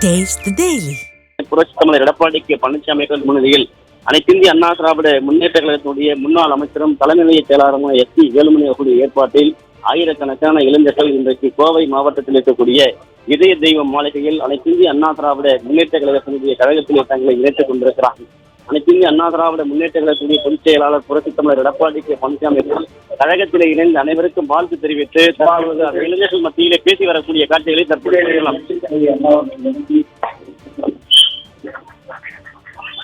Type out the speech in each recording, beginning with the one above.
Taste the Daily. புரட்சித் தலைவர் Edappadi K Palaniswami முன்னிலையில் அனைத்திந்திய அண்ணா திராவிட முன்னேற்ற கழகத்தினுடைய முன்னாள் அமைச்சரும் தலைநிலைய செயலாளருமான எஸ்.பி. வேலுமணி அவர்களுடைய ஏற்பாட்டில் ஆயிரக்கணக்கான இளைஞர்கள் இன்றைக்கு கோவை மாவட்டத்தில் இருக்கக்கூடிய இதய தெய்வம் மாளிகையில் அனைத்திந்திய அண்ணா திராவிட முன்னேற்ற கழகத்தினுடைய கழகத்திலே தங்களை இணைத்துக் கொண்டிருக்கிறார்கள். அனைத்திந்திய அண்ணா திராவிட முன்னேற்ற கழகத்தினுடைய பொதுச் செயலாளர் புரட்சித் தலைவர் எடப்பாடி கே பழனிசாமி அவர்கள் கழகத்திலே இணைந்து அனைவருக்கும் வாழ்த்து தெரிவித்து இளைஞர்கள் மத்தியிலே பேசி வரக்கூடிய காட்சிகளை தற்போது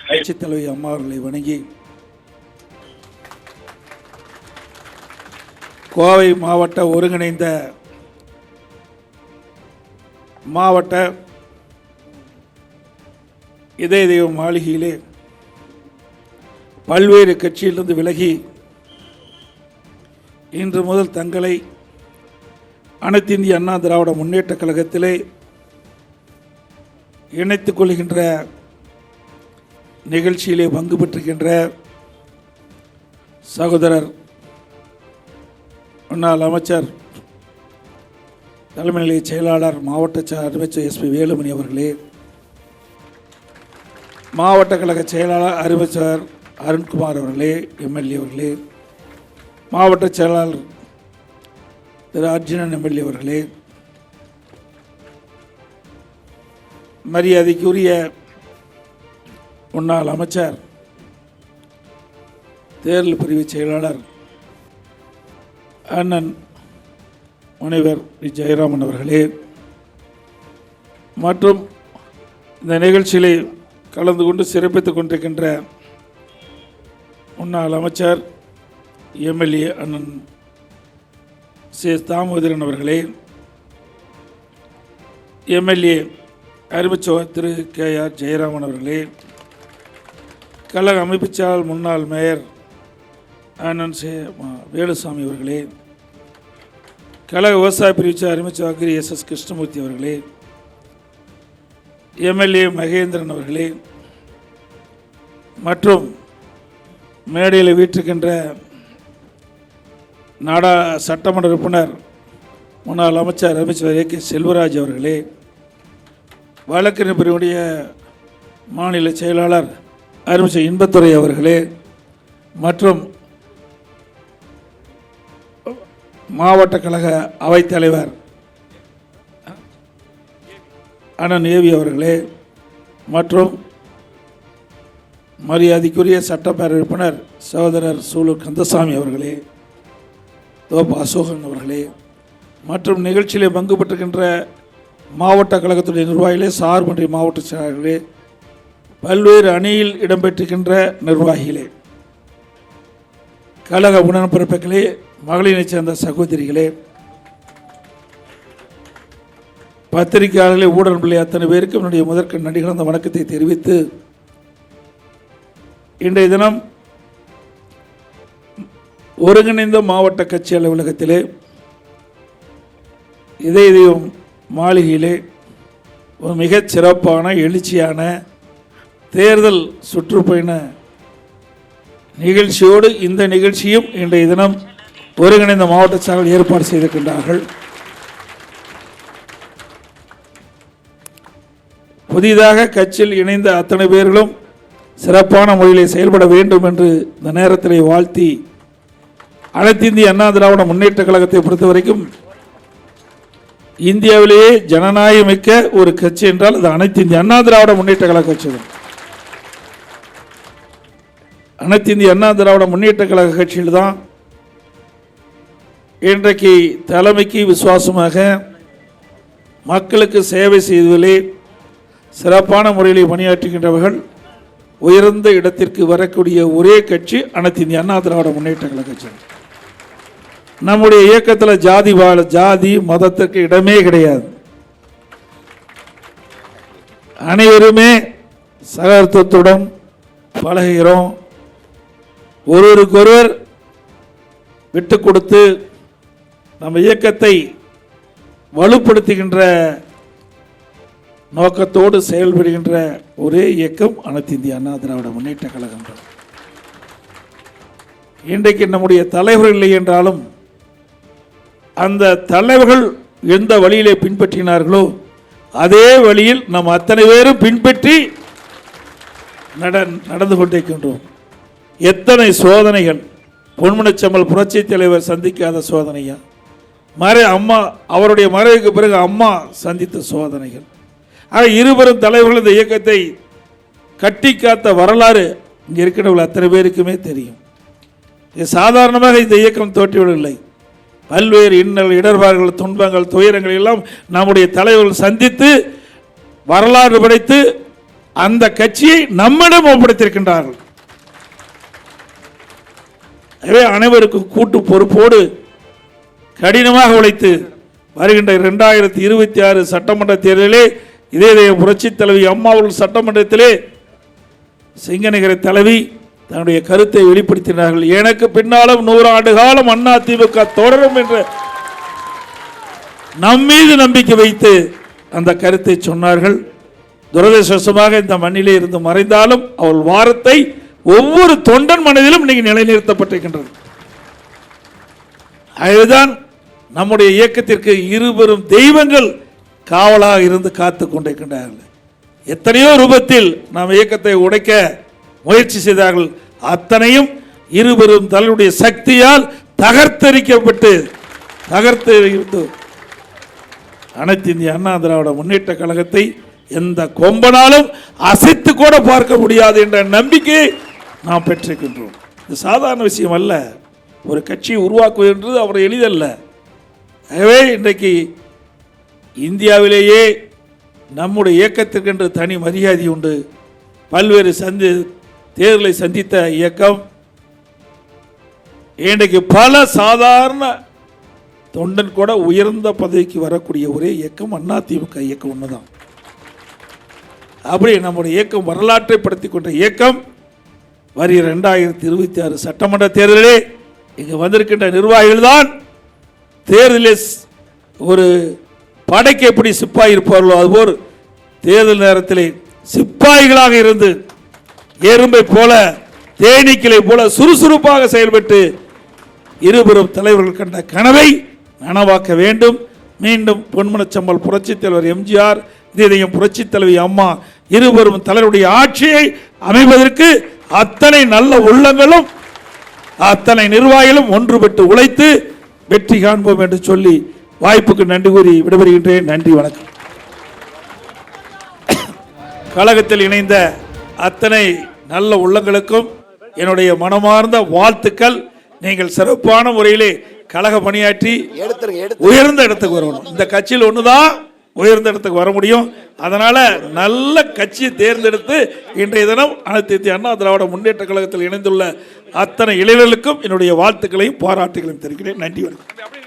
புரட்சித் தலைவி அம்மா அவர்களை வணங்கி கோவை மாவட்ட ஒருங்கிணைந்த மாவட்ட இதய தெய்வம் மாளிகையிலே பல்வேறு கட்சியிலிருந்து விலகி இன்று முதல் தங்களை அனைத்து இந்திய அண்ணா திராவிட முன்னேற்ற கழகத்திலே இணைத்துக் கொள்கின்ற நிகழ்ச்சியிலே பங்கு பெற்றிருக்கின்ற சகோதரர் முன்னாள் அமைச்சர் தலைமை நிலைய செயலாளர் மாவட்ட அமைச்சர் எஸ்.பி. வேலுமணி அவர்களே, மாவட்ட கழக செயலாளர் அறிவிச்சர் அருண்குமார் அவர்களே, எம்எல்ஏ அவர்களே, மாவட்ட செயலாளர் திரு அர்ஜுனன் எம்எல்ஏ அவர்களே, மரியாதைக்குரிய முன்னாள் அமைச்சர் தேர்தல் பிரிவு செயலாளர் அண்ணன் முனைவர் வி. ஜெயராமன் அவர்களே, மற்றும் இந்த நிகழ்ச்சியிலே கலந்து கொண்டு சிறப்பித்துக் கொண்டிருக்கின்ற முன்னாள் அமைச்சர் எம்எல்ஏ அண்ணன் சி. தாமோதரன் அவர்களே, எம்எல்ஏ அறிவிச்சவர் திரு கே.ஆர். ஜெயராமன் அவர்களே, கழக அமைப்புச் செயலாளர் முன்னாள் மேயர் அண்ணன் வேலுசாமி அவர்களே, கழக விவசாய பிரிவு அறிவிச்சர் அக்ரி எஸ்.எஸ். கிருஷ்ணமூர்த்தி அவர்களே, எம்எல்ஏ மகேந்திரன் அவர்களே, மற்றும் மேடையில் வீற்றிருக்கின்ற சட்டமன்ற உறுப்பினர் முன்னாள் அமைச்சர் அமைச்சர் ஏ.கே. செல்வராஜ் அவர்களே, வழக்கறிஞர் பிரிவுடைய மாநில செயலாளர் அறிவிச்சர் இன்பத்துறை அவர்களே, மற்றும் மாவட்ட கழக அவைத்தலைவர் அண்ணன் ஏவி அவர்களே, மற்றும் மரியாதைக்குரிய சட்டப்பேரவை உறுப்பினர் சகோதரர் சூலூர் கந்தசாமி அவர்களே, தோப்ப அசோகன் அவர்களே, மற்றும் நிகழ்ச்சியிலே பங்கு பெற்றுகின்ற மாவட்ட கழகத்துடைய நிர்வாகிகளே, சார்புடைய மாவட்ட செயலாளர்களே, பல்வேறு அணியில் இடம்பெற்றிருக்கின்ற நிர்வாகிகளே, கழக உடன்பிறப்புகளே, மகளிரைச் சேர்ந்த சகோதரிகளே, பத்திரிகையாளர்களே, ஊடக பிள்ளை அத்தனை பேருக்கும் என்னுடைய முதற்க நடிகர்ந்த வணக்கத்தை தெரிவித்து, இன்றைய தினம் ஒருங்கிணைந்த மாவட்ட கட்சி அலுவலகத்திலே இதய தெய்வம் மாளிகையிலே ஒரு மிகச் சிறப்பான எழுச்சியான தேர்தல் சுற்றுப்பயண நிகழ்ச்சியோடு இந்த நிகழ்ச்சியும் இன்றைய தினம் ஒருங்கிணைந்த மாவட்ட செயலாளர் ஏற்பாடு செய்திருக்கின்றார்கள். புதிதாக கட்சியில் இணைந்த அத்தனை பேர்களும் சிறப்பான முறையிலே செயல்பட வேண்டும் என்று இந்த நேரத்திலே வாழ்த்தி, அனைத்து இந்திய அண்ணா திராவிட முன்னேற்ற கழகத்தை பொறுத்தவரைக்கும் இந்தியாவிலேயே ஜனநாயகமிக்க ஒரு கட்சி என்றால் அது அனைத்து இந்திய அண்ணா திராவிட முன்னேற்ற கழக கட்சி தான். அனைத்து இந்திய அண்ணா திராவிட முன்னேற்ற கழக கட்சியில் தான் இன்றைக்கு தலைமைக்கு விசுவாசமாக மக்களுக்கு சேவை செய்வதிலே சிறப்பான முறையிலே பணியாற்றுகின்றவர்கள் உயர்ந்த இடத்திற்கு வரக்கூடிய ஒரே கட்சி அனைத்து இந்திய அண்ணா திராவிட முன்னேற்ற கழக கட்சி. நம்முடைய இயக்கத்தில் ஜாதி மதத்திற்கு இடமே கிடையாது. அனைவருமே சகோதரத்துவத்துடன் பழகுகிறோம். ஒருவருக்கொருவர் விட்டு கொடுத்து நம்ம இயக்கத்தை வலுப்படுத்துகின்ற நோக்கத்தோடு செயல்படுகின்ற ஒரே இயக்கம் அனைத்து இந்திய அண்ணா திராவிட முன்னேற்ற கழகம். இன்றைக்கு நம்முடைய தலைவர்கள் இல்லை என்றாலும் அந்த தலைவர்கள் எந்த வழியிலே பின்பற்றினார்களோ அதே வழியில் நாம் அத்தனை பேரும் பின்பற்றி நடந்து கொண்டிருக்கின்றோம். எத்தனை சோதனைகள்! பொன்முனச்செம்மல் புரட்சி தலைவர் சந்திக்காத சோதனையா? அம்மா அவருடைய மறைவுக்கு பிறகு அம்மா சந்தித்த சோதனைகள். ஆக இருவரும் தலைவர்கள் இந்த இயக்கத்தை கட்டி காத்த வரலாறு இங்கே இருக்கிறவர்கள் அத்தனை பேருக்குமே தெரியும். இது சாதாரணமாக இந்த இயக்கம் தோற்றிவிடவில்லை. பல்வேறு இன்னல், இடர்பாடுகள், துன்பங்கள், துயரங்கள் எல்லாம் நம்முடைய தலைவர்கள் சந்தித்து வரலாறு படைத்து அந்த கட்சியை நம்மிடம் ஒப்படைத்திருக்கின்றார்கள். எனவே அனைவருக்கும் கூட்டு பொறுப்போடு கடினமாக உழைத்து வருகின்ற 2026 சட்டமன்ற தேர்தலிலே இதே புரட்சி தலைவி அம்மா அவர்கள் சட்டமன்றத்திலே சிங்கநகர தலைவி தன்னுடைய கருத்தை வெளிப்படுத்தினார்கள். எனக்கு பின்னாலும் 100 ஆண்டு காலம் அதிமுக தொடரும் என்ற நம்மீது நம்பிக்கை வைத்து அந்த கருத்தை சொன்னார்கள். துரதிர்ஷ்டவசமாக இந்த மண்ணிலே இருந்து மறைந்தாலும் அவள் வாரத்தை ஒவ்வொரு தொண்டன் மனதிலும் இன்னைக்கு நிலைநிறுத்தப்பட்டிருக்கின்றது. அதுதான் நம்முடைய இயக்கத்திற்கு இருவரும் தெய்வங்கள் காவலாக இருந்து காத்து கொண்டிருக்கின்றார்கள். எத்தனையோ ரூபத்தில் நாம் இயக்கத்தை உடைக்க முயற்சி செய்தார்கள். அத்தனையும் இருவரும் தன்னுடைய சக்தியால் தகர்த்தெறிக்கப்பட்டு அனைத்து இந்திய அண்ணா திராவிட முன்னேற்ற கழகத்தை எந்த கொம்பனாலும் அசைத்து கூட பார்க்க முடியாது என்ற நம்பிக்கையை நாம் பெற்றிருக்கின்றோம். இது சாதாரண விஷயம் அல்ல. ஒரு கட்சியை உருவாக்குவது என்றது அவர் எளிதல்ல. ஆகவே இன்றைக்கு இந்தியாவிலேயே நம்முடைய இயக்கத்திற்கென்று தனி மரியாதை உண்டு. பல்வேறு தேர்தலை சந்தித்த இயக்கம் இன்றைக்கு பல சாதாரண தொண்டன் கூட உயர்ந்த பதவிக்கு வரக்கூடிய ஒரே இயக்கம் அதிமுக இயக்கம் ஒன்றுதான். அப்படி நம்முடைய இயக்கம் வரலாற்றை படுத்திக் கொண்ட இயக்கம் வருகிற 2026 சட்டமன்ற தேர்தலிலே இங்கு வந்திருக்கின்ற நிர்வாகிகள் தான் தேர்தலில் ஒரு படைக்கு எப்படி சிப்பாய் இருப்பார்களோ அதுபோல் தேர்தல் நேரத்திலே சிப்பாய்களாக இருந்து எறும்பை போல தேனீக்களை போல சுறுசுறுப்பாக செயல்பட்டு இருவரும் தலைவர்கள் கண்ட கனவை நனவாக்க வேண்டும். மீண்டும் பொன்முனச்செம்மல் புரட்சி தலைவர் எம்ஜிஆர், இதயம் புரட்சி தலைவி அம்மா இருவரும் தலைவருடைய ஆட்சியை அமைவதற்கு அத்தனை நல்ல உள்ளங்களும் அத்தனை நிர்வாகிகளும் ஒன்றுபட்டு உழைத்து வெற்றி காண்போம் என்று சொல்லி வாய்ப்புக்கு நன்றி கூறி விடைபெறுகின்றேன். நன்றி, வணக்கம். கழகத்தில் இணைந்த அத்தனை நல்ல உள்ளங்களுக்கும் என்னுடைய மனமார்ந்த வாழ்த்துக்கள். நீங்கள் சிறப்பான முறையிலே கழக பணியாற்றி உயர்ந்த இடத்துக்கு வரணும். இந்த கட்சியில் ஒண்ணுதான் உயர்ந்த இடத்துக்கு வர முடியும். அதனால நல்ல கட்சியை தேர்ந்தெடுத்து இன்றைய தினம் அனைத்து இந்திய அண்ணா திராவிட முன்னேற்ற கழகத்தில் இணைந்துள்ள அத்தனை இளைஞர்களுக்கும் என்னுடைய வாழ்த்துக்களையும் பாராட்டுகளையும் தெரிவிக்கிறேன். நன்றி, வணக்கம்.